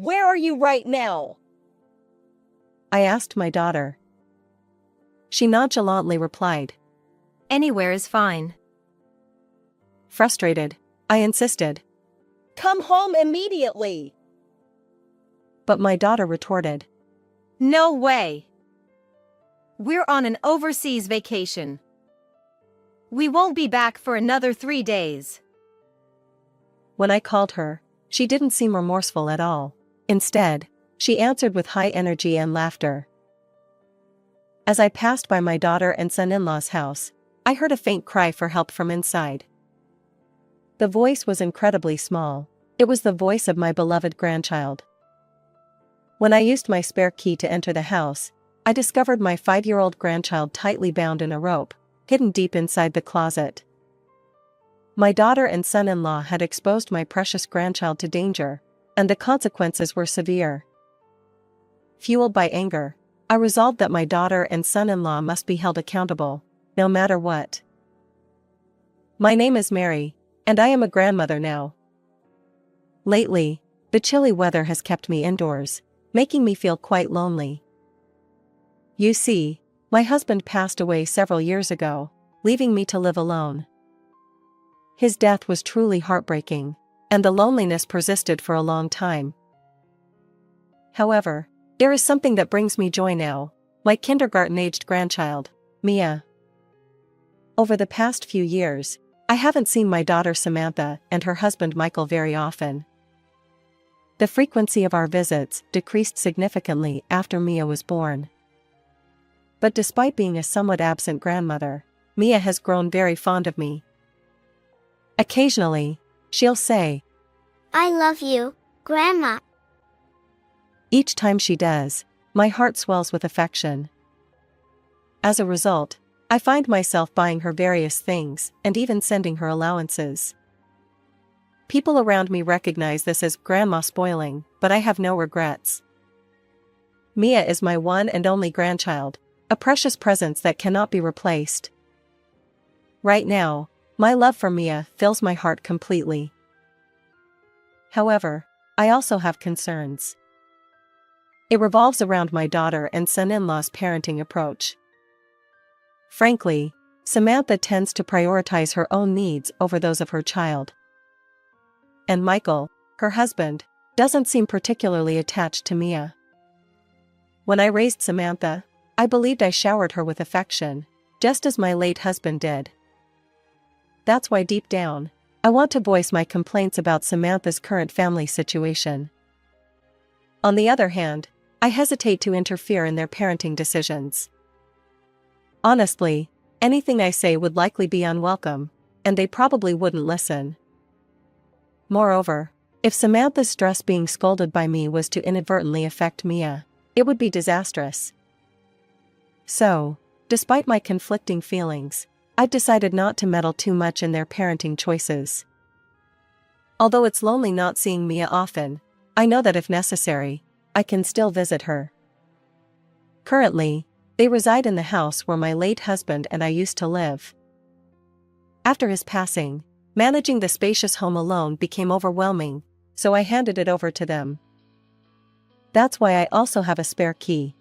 Where are you right now? I asked my daughter. She nonchalantly replied. Anywhere is fine. Frustrated, I insisted. Come home immediately. But my daughter retorted. No way. We're on an overseas vacation. We won't be back for another 3 days. When I called her, she didn't seem remorseful at all. Instead, she answered with high energy and laughter. As I passed by my daughter and son-in-law's house, I heard a faint cry for help from inside. The voice was incredibly small. It was the voice of my beloved grandchild. When I used my spare key to enter the house, I discovered my 5-year-old grandchild tightly bound in a rope, hidden deep inside the closet. My daughter and son-in-law had exposed my precious grandchild to danger, and the consequences were severe. Fueled by anger, I resolved that my daughter and son-in-law must be held accountable, no matter what. My name is Mary, and I am a grandmother now. Lately, the chilly weather has kept me indoors, making me feel quite lonely. You see, my husband passed away several years ago, leaving me to live alone. His death was truly heartbreaking, and the loneliness persisted for a long time. However, there is something that brings me joy now, my kindergarten-aged grandchild, Mia. Over the past few years, I haven't seen my daughter Samantha and her husband Michael very often. The frequency of our visits decreased significantly after Mia was born. But despite being a somewhat absent grandmother, Mia has grown very fond of me. Occasionally, she'll say, "I love you, Grandma." Each time she does, my heart swells with affection. As a result, I find myself buying her various things and even sending her allowances. People around me recognize this as grandma spoiling, but I have no regrets. Mia is my one and only grandchild, a precious presence that cannot be replaced. Right now, my love for Mia fills my heart completely. However, I also have concerns. It revolves around my daughter and son-in-law's parenting approach. Frankly, Samantha tends to prioritize her own needs over those of her child. And Michael, her husband, doesn't seem particularly attached to Mia. When I raised Samantha, I believed I showered her with affection, just as my late husband did. That's why deep down, I want to voice my complaints about Samantha's current family situation. On the other hand, I hesitate to interfere in their parenting decisions. Honestly, anything I say would likely be unwelcome, and they probably wouldn't listen. Moreover, if Samantha's stress being scolded by me was to inadvertently affect Mia, it would be disastrous. So, despite my conflicting feelings, I've decided not to meddle too much in their parenting choices. Although it's lonely not seeing Mia often, I know that if necessary, I can still visit her. Currently, they reside in the house where my late husband and I used to live. After his passing, managing the spacious home alone became overwhelming, so I handed it over to them. That's why I also have a spare key.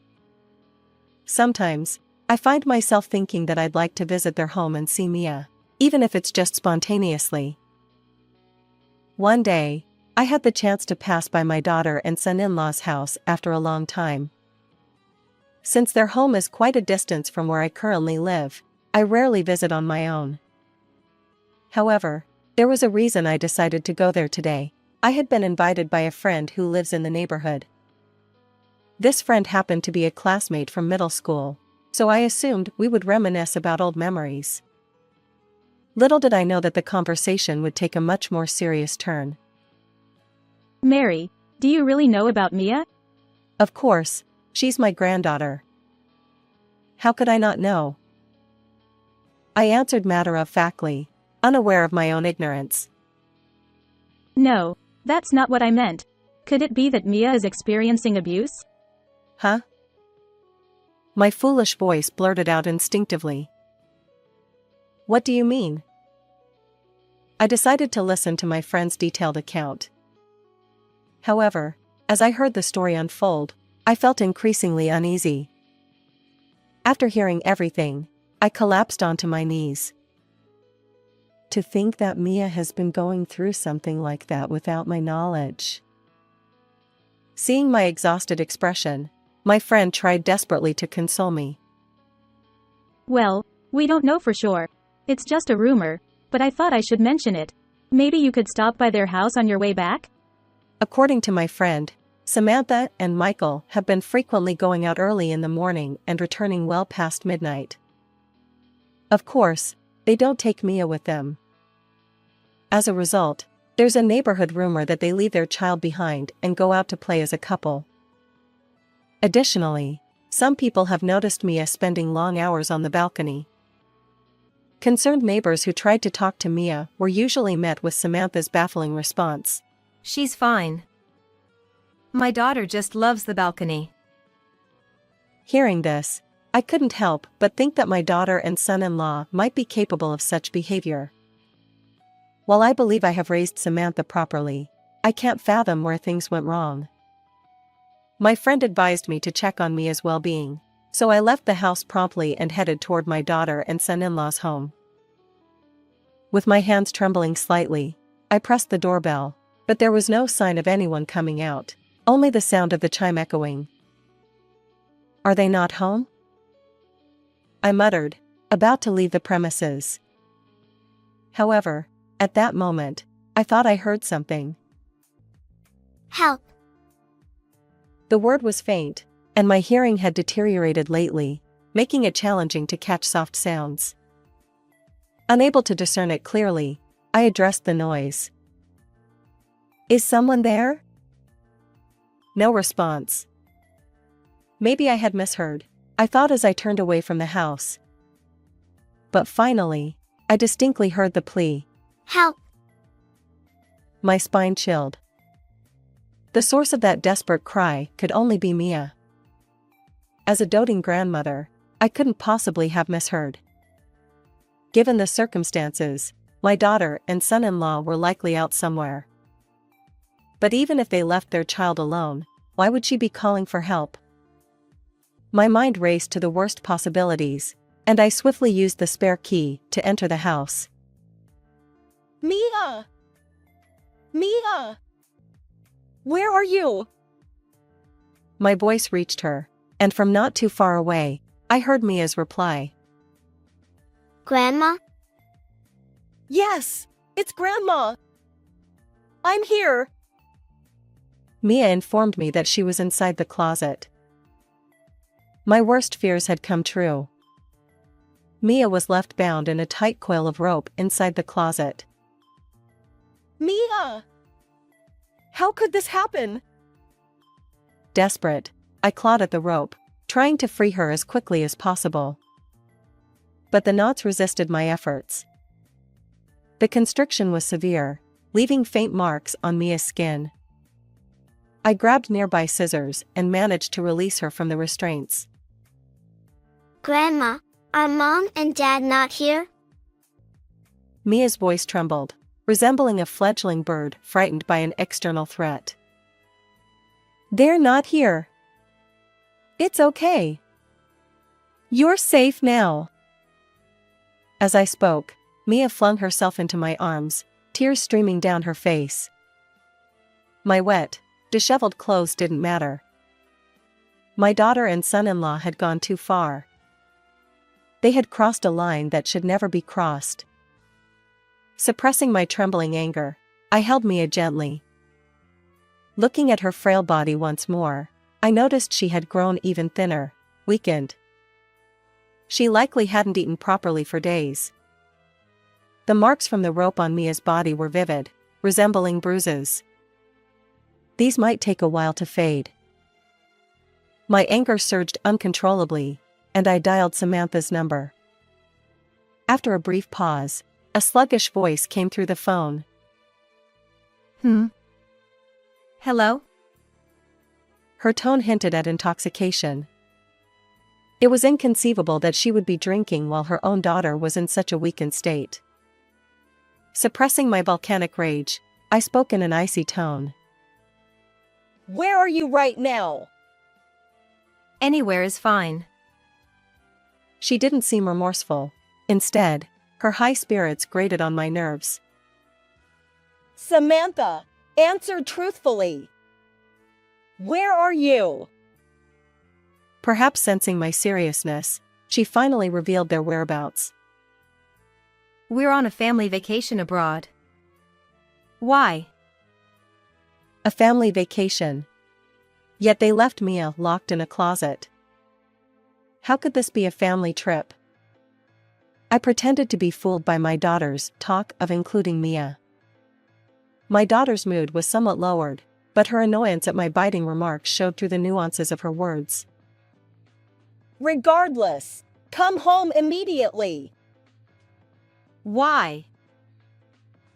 Sometimes, I find myself thinking that I'd like to visit their home and see Mia, even if it's just spontaneously. One day, I had the chance to pass by my daughter and son-in-law's house after a long time. Since their home is quite a distance from where I currently live, I rarely visit on my own. However, there was a reason I decided to go there today. I had been invited by a friend who lives in the neighborhood. This friend happened to be a classmate from middle school, so I assumed we would reminisce about old memories. Little did I know that the conversation would take a much more serious turn. Mary, do you really know about Mia? Of course, she's my granddaughter. How could I not know? I answered matter-of-factly, unaware of my own ignorance. No, that's not what I meant. Could it be that Mia is experiencing abuse? Huh? My foolish voice blurted out instinctively. What do you mean? I decided to listen to my friend's detailed account. However, As I heard the story unfold, I felt increasingly uneasy. After hearing everything, I collapsed onto my knees. To think that Mia has been going through something like that without my knowledge. Seeing my exhausted expression, my friend tried desperately to console me. Well, we don't know for sure. It's just a rumor, but I thought I should mention it. Maybe you could stop by their house on your way back? According to my friend, Samantha and Michael have been frequently going out early in the morning and returning well past midnight. Of course, they don't take Mia with them. As a result, there's a neighborhood rumor that they leave their child behind and go out to play as a couple. Additionally, some people have noticed Mia spending long hours on the balcony. Concerned neighbors who tried to talk to Mia were usually met with Samantha's baffling response. She's fine. My daughter just loves the balcony. Hearing this, I couldn't help but think that my daughter and son-in-law might be capable of such behavior. While I believe I have raised Samantha properly, I can't fathom where things went wrong. My friend advised me to check on Mia's well-being, so I left the house promptly and headed toward my daughter and son-in-law's home. With my hands trembling slightly, I pressed the doorbell, but there was no sign of anyone coming out, only the sound of the chime echoing. Are they not home? I muttered, about to leave the premises. However, at that moment, I thought I heard something. Help! The word was faint, and my hearing had deteriorated lately, making it challenging to catch soft sounds. Unable to discern it clearly, I addressed the noise. Is someone there? No response. Maybe I had misheard, I thought as I turned away from the house. But finally, I distinctly heard the plea. Help! My spine chilled. The source of that desperate cry could only be Mia. As a doting grandmother, I couldn't possibly have misheard. Given the circumstances, my daughter and son-in-law were likely out somewhere. But even if they left their child alone, why would she be calling for help? My mind raced to the worst possibilities, and I swiftly used the spare key to enter the house. Mia! Mia! Where are you? My voice reached her, and from not too far away, I heard Mia's reply. Grandma? Yes, it's Grandma. I'm here. Mia informed me that she was inside the closet. My worst fears had come true. Mia was left bound in a tight coil of rope inside the closet. Mia! How could this happen? Desperate, I clawed at the rope, trying to free her as quickly as possible. But the knots resisted my efforts. The constriction was severe, leaving faint marks on Mia's skin. I grabbed nearby scissors and managed to release her from the restraints. Grandma, are Mom and Dad not here? Mia's voice trembled, resembling a fledgling bird frightened by an external threat. They're not here. It's okay. You're safe now. As I spoke, Mia flung herself into my arms, tears streaming down her face. My wet, disheveled clothes didn't matter. My daughter and son-in-law had gone too far. They had crossed a line that should never be crossed. Suppressing my trembling anger, I held Mia gently. Looking at her frail body once more, I noticed she had grown even thinner, weakened. She likely hadn't eaten properly for days. The marks from the rope on Mia's body were vivid, resembling bruises. These might take a while to fade. My anger surged uncontrollably, and I dialed Samantha's number. After a brief pause, a sluggish voice came through the phone. Hello? Her tone hinted at intoxication. It was inconceivable that she would be drinking while her own daughter was in such a weakened state. Suppressing my volcanic rage, I spoke in an icy tone. Where are you right now? Anywhere is fine. She didn't seem remorseful. Instead, her high spirits grated on my nerves. Samantha, answer truthfully. Where are you? Perhaps sensing my seriousness, she finally revealed their whereabouts. We're on a family vacation abroad. Why? A family vacation. Yet they left Mia locked in a closet. How could this be a family trip? I pretended to be fooled by my daughter's talk of including Mia. My daughter's mood was somewhat lowered, but her annoyance at my biting remarks showed through the nuances of her words. Regardless, come home immediately. Why?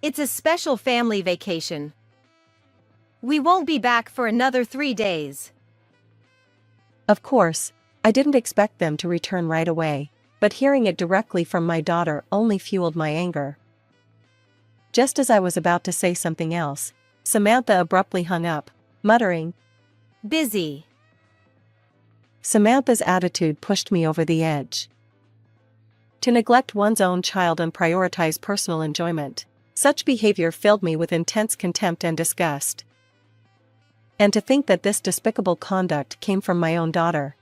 It's a special family vacation. We won't be back for another 3 days. Of course, I didn't expect them to return right away, but hearing it directly from my daughter only fueled my anger. Just as I was about to say something else, Samantha abruptly hung up, muttering, Busy. Samantha's attitude pushed me over the edge. To neglect one's own child and prioritize personal enjoyment, such behavior filled me with intense contempt and disgust. And to think that this despicable conduct came from my own daughter.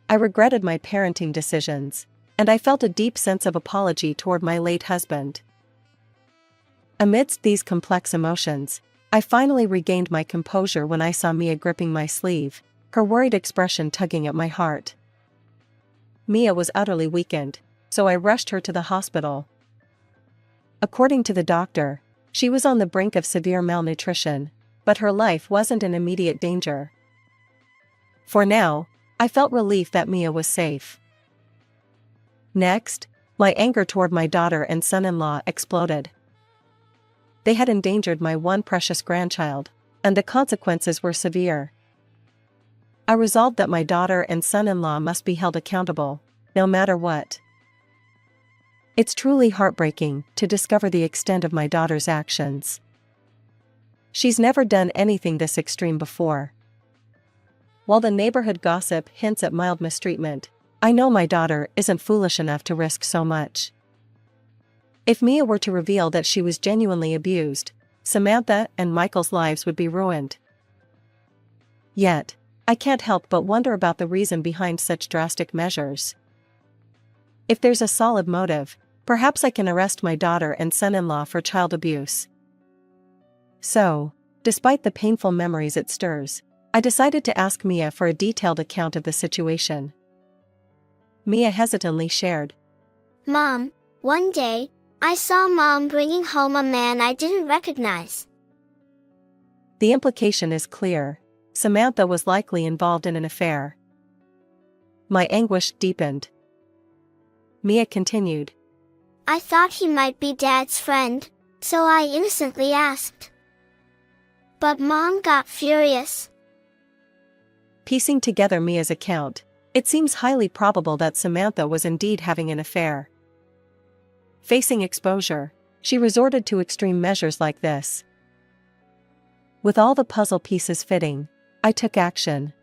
I regretted my parenting decisions, and I felt a deep sense of apology toward my late husband. Amidst these complex emotions, I finally regained my composure when I saw Mia gripping my sleeve, her worried expression tugging at my heart. Mia was utterly weakened, so I rushed her to the hospital. According to the doctor, she was on the brink of severe malnutrition, but her life wasn't in immediate danger. For now, I felt relief that Mia was safe. Next, my anger toward my daughter and son-in-law exploded. They had endangered my one precious grandchild, and the consequences were severe. I resolved that my daughter and son-in-law must be held accountable, no matter what. It's truly heartbreaking to discover the extent of my daughter's actions. She's never done anything this extreme before. While the neighborhood gossip hints at mild mistreatment, I know my daughter isn't foolish enough to risk so much. If Mia were to reveal that she was genuinely abused, Samantha and Michael's lives would be ruined. Yet, I can't help but wonder about the reason behind such drastic measures. If there's a solid motive, perhaps I can arrest my daughter and son-in-law for child abuse. So, despite the painful memories it stirs, I decided to ask Mia for a detailed account of the situation. Mia hesitantly shared. Mom, one day, I saw Mom bringing home a man I didn't recognize. The implication is clear. Samantha was likely involved in an affair. My anguish deepened. Mia continued. I thought he might be Dad's friend, so I innocently asked. But Mom got furious. Piecing together Mia's account, it seems highly probable that Samantha was indeed having an affair. Facing exposure, she resorted to extreme measures like this. With all the puzzle pieces fitting, I took action.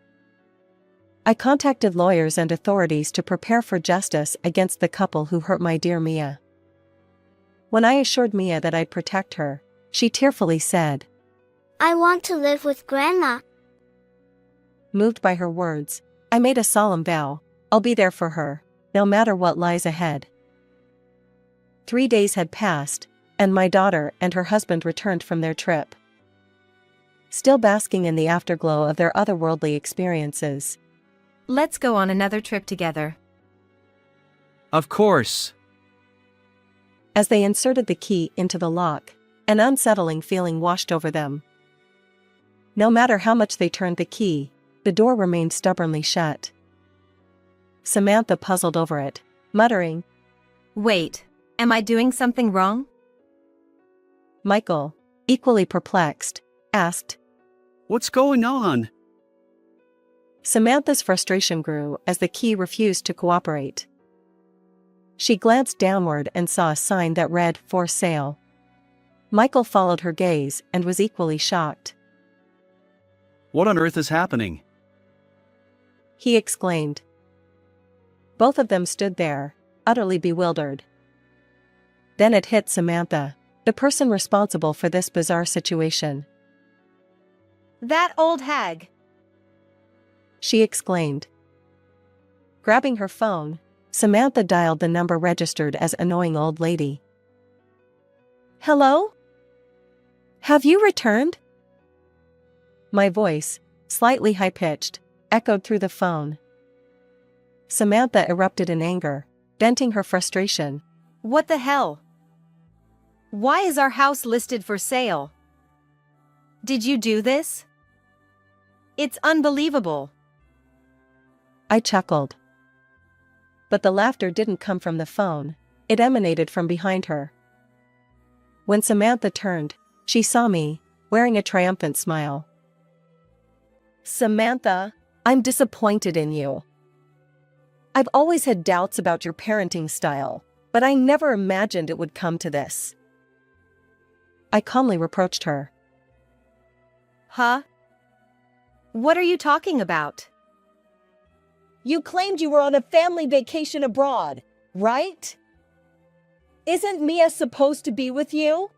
I contacted lawyers and authorities to prepare for justice against the couple who hurt my dear Mia. When I assured Mia that I'd protect her, she tearfully said, I want to live with Grandma. Moved by her words, I made a solemn vow, I'll be there for her, no matter what lies ahead. 3 days had passed, and my daughter and her husband returned from their trip. Still basking in the afterglow of their otherworldly experiences. Let's go on another trip together. Of course. As they inserted the key into the lock, an unsettling feeling washed over them. No matter how much they turned the key, the door remained stubbornly shut. Samantha puzzled over it, muttering, Wait, am I doing something wrong? Michael, equally perplexed, asked. What's going on? Samantha's frustration grew as the key refused to cooperate. She glanced downward and saw a sign that read, For Sale. Michael followed her gaze and was equally shocked. What on earth is happening? He exclaimed. Both of them stood there, utterly bewildered. Then it hit Samantha, the person responsible for this bizarre situation. That old hag. She exclaimed. Grabbing her phone, Samantha dialed the number registered as annoying old lady. Hello? Have you returned? My voice, slightly high-pitched, echoed through the phone. Samantha erupted in anger, venting her frustration. What the hell? Why is our house listed for sale? Did you do this? It's unbelievable. I chuckled. But the laughter didn't come from the phone, it emanated from behind her. When Samantha turned, she saw me, wearing a triumphant smile. Samantha, I'm disappointed in you. I've always had doubts about your parenting style, but I never imagined it would come to this. I calmly reproached her. Huh? What are you talking about? You claimed you were on a family vacation abroad, right? Isn't Mia supposed to be with you?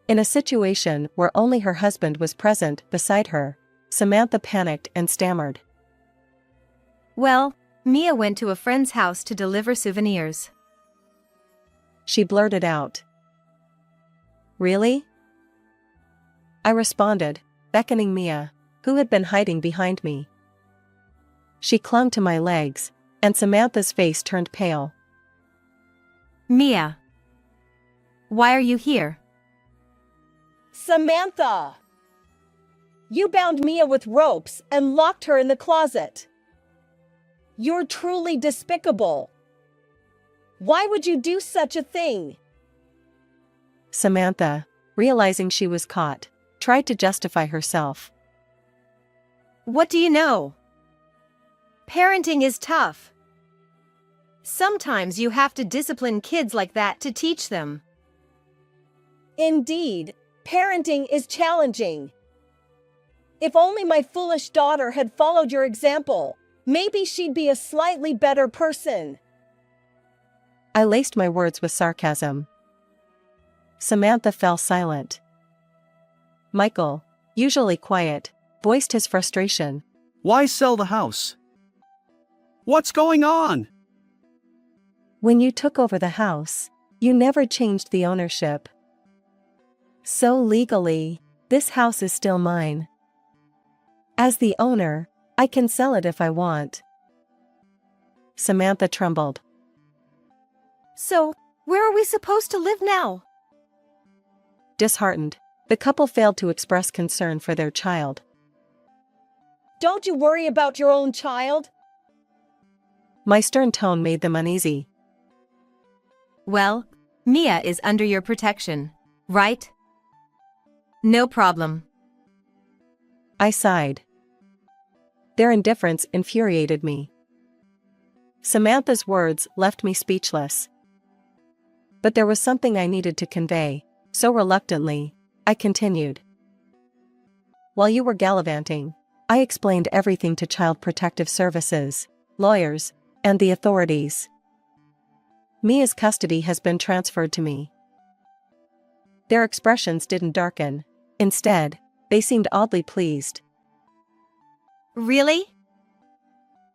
In a situation where only her husband was present beside her, Samantha panicked and stammered. Well, Mia went to a friend's house to deliver souvenirs. She blurted out. Really? I responded, beckoning Mia, who had been hiding behind me. She clung to my legs, and Samantha's face turned pale. Mia. Why are you here? Samantha! You bound Mia with ropes and locked her in the closet. You're truly despicable. Why would you do such a thing? Samantha, realizing she was caught, tried to justify herself. What do you know? Parenting is tough. Sometimes you have to discipline kids like that to teach them. Indeed, parenting is challenging. If only my foolish daughter had followed your example, maybe she'd be a slightly better person. I laced my words with sarcasm. Samantha fell silent. Michael, usually quiet, voiced his frustration. Why sell the house? What's going on? When you took over the house, you never changed the ownership. So legally, this house is still mine. As the owner, I can sell it if I want. Samantha trembled. So, where are we supposed to live now? Disheartened, the couple failed to express concern for their child. Don't you worry about your own child? My stern tone made them uneasy. Well, Mia is under your protection, right? No problem. I sighed. Their indifference infuriated me. Samantha's words left me speechless. But there was something I needed to convey, so reluctantly, I continued. While you were gallivanting, I explained everything to Child Protective Services, lawyers, and the authorities. Mia's custody has been transferred to me. Their expressions didn't darken. Instead, they seemed oddly pleased. Really?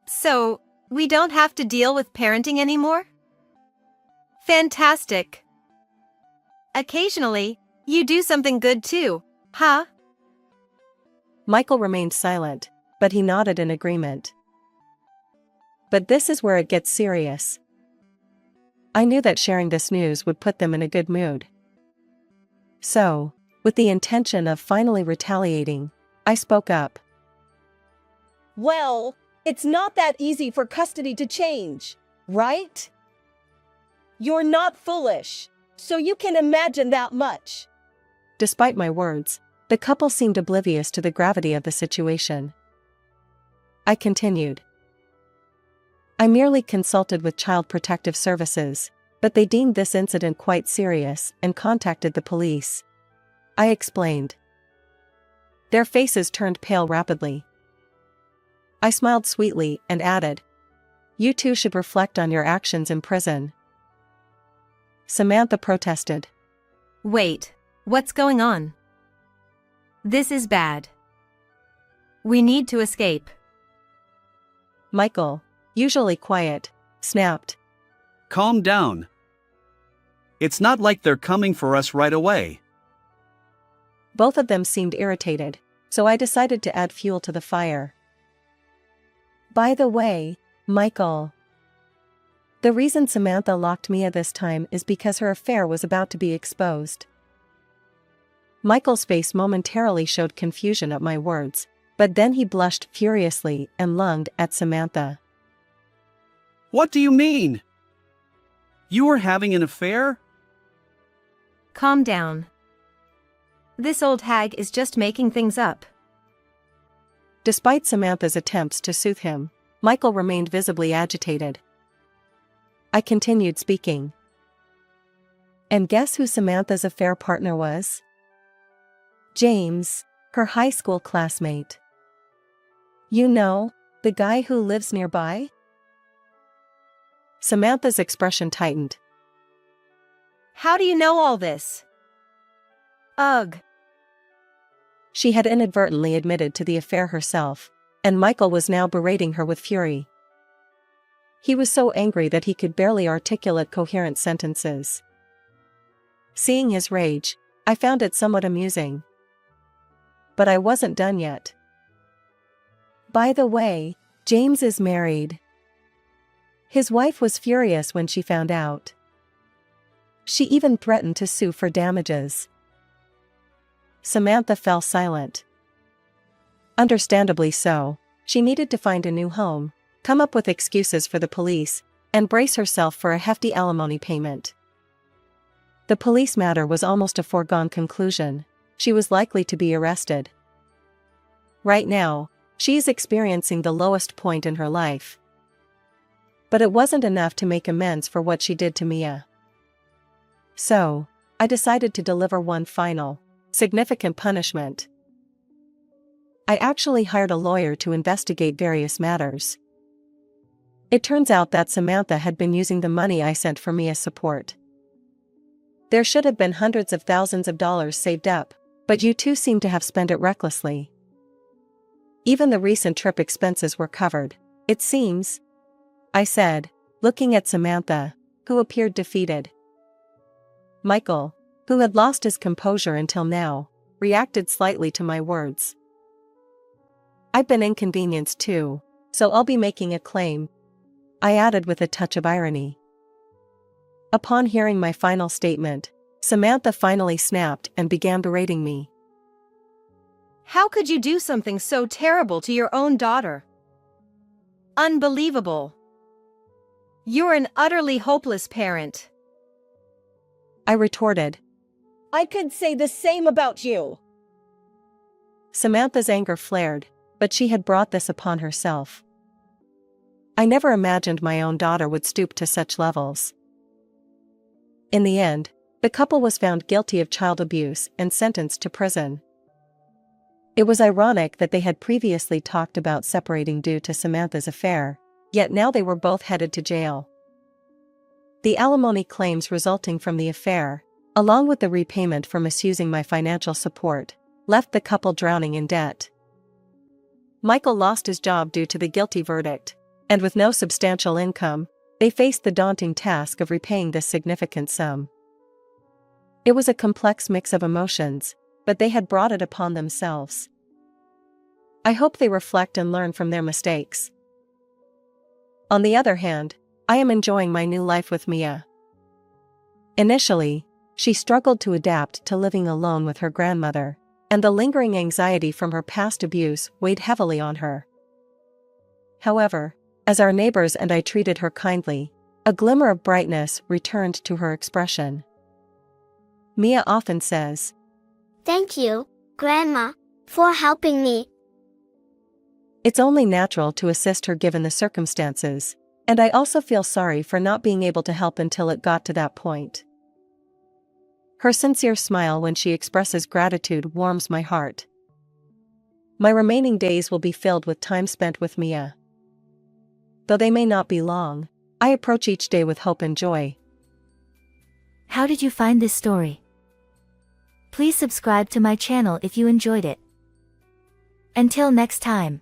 So, we don't have to deal with parenting anymore? Fantastic. Occasionally, you do something good too, huh? Michael remained silent, but he nodded in agreement. But this is where it gets serious. I knew that sharing this news would put them in a good mood. So, with the intention of finally retaliating, I spoke up. Well, it's not that easy for custody to change, right? You're not foolish, so you can imagine that much. Despite my words, the couple seemed oblivious to the gravity of the situation. I continued. I merely consulted with Child Protective Services, but they deemed this incident quite serious and contacted the police. I explained. Their faces turned pale rapidly. I smiled sweetly and added, "You two should reflect on your actions in prison." Samantha protested. Wait, what's going on? This is bad. We need to escape. Michael, usually quiet, snapped. Calm down. It's not like they're coming for us right away. Both of them seemed irritated, so I decided to add fuel to the fire. By the way, Michael. The reason Samantha locked Mia this time is because her affair was about to be exposed. Michael's face momentarily showed confusion at my words, but then he blushed furiously and lunged at Samantha. What do you mean? You were having an affair? Calm down. This old hag is just making things up. Despite Samantha's attempts to soothe him, Michael remained visibly agitated. I continued speaking. And guess who Samantha's affair partner was? James, her high school classmate. You know, the guy who lives nearby? Samantha's expression tightened. How do you know all this? Ugh. She had inadvertently admitted to the affair herself, and Michael was now berating her with fury. He was so angry that he could barely articulate coherent sentences. Seeing his rage, I found it somewhat amusing. But I wasn't done yet. By the way, James is married. His wife was furious when she found out. She even threatened to sue for damages. Samantha fell silent. Understandably so, she needed to find a new home, come up with excuses for the police, and brace herself for a hefty alimony payment. The police matter was almost a foregone conclusion. She was likely to be arrested. Right now, she is experiencing the lowest point in her life. But it wasn't enough to make amends for what she did to Mia. So, I decided to deliver one final, significant punishment. I actually hired a lawyer to investigate various matters. It turns out that Samantha had been using the money I sent for Mia's support. There should have been hundreds of thousands of dollars saved up, but you two seem to have spent it recklessly. Even the recent trip expenses were covered, it seems, I said, looking at Samantha, who appeared defeated. Michael, who had lost his composure until now, reacted slightly to my words. I've been inconvenienced too, so I'll be making a claim, I added with a touch of irony. Upon hearing my final statement, Samantha finally snapped and began berating me. How could you do something so terrible to your own daughter? Unbelievable. You're an utterly hopeless parent. I retorted. I could say the same about you. Samantha's anger flared, but she had brought this upon herself. I never imagined my own daughter would stoop to such levels. In the end, the couple was found guilty of child abuse and sentenced to prison. It was ironic that they had previously talked about separating due to Samantha's affair, yet now they were both headed to jail. The alimony claims resulting from the affair, along with the repayment for misusing my financial support, left the couple drowning in debt. Michael lost his job due to the guilty verdict, and with no substantial income, they faced the daunting task of repaying this significant sum. It was a complex mix of emotions, but they had brought it upon themselves. I hope they reflect and learn from their mistakes. On the other hand, I am enjoying my new life with Mia. Initially, she struggled to adapt to living alone with her grandmother, and the lingering anxiety from her past abuse weighed heavily on her. However, as our neighbors and I treated her kindly, a glimmer of brightness returned to her expression. Mia often says, Thank you, Grandma, for helping me. It's only natural to assist her given the circumstances, and I also feel sorry for not being able to help until it got to that point. Her sincere smile when she expresses gratitude warms my heart. My remaining days will be filled with time spent with Mia. Though they may not be long, I approach each day with hope and joy. How did you find this story? Please subscribe to my channel if you enjoyed it. Until next time.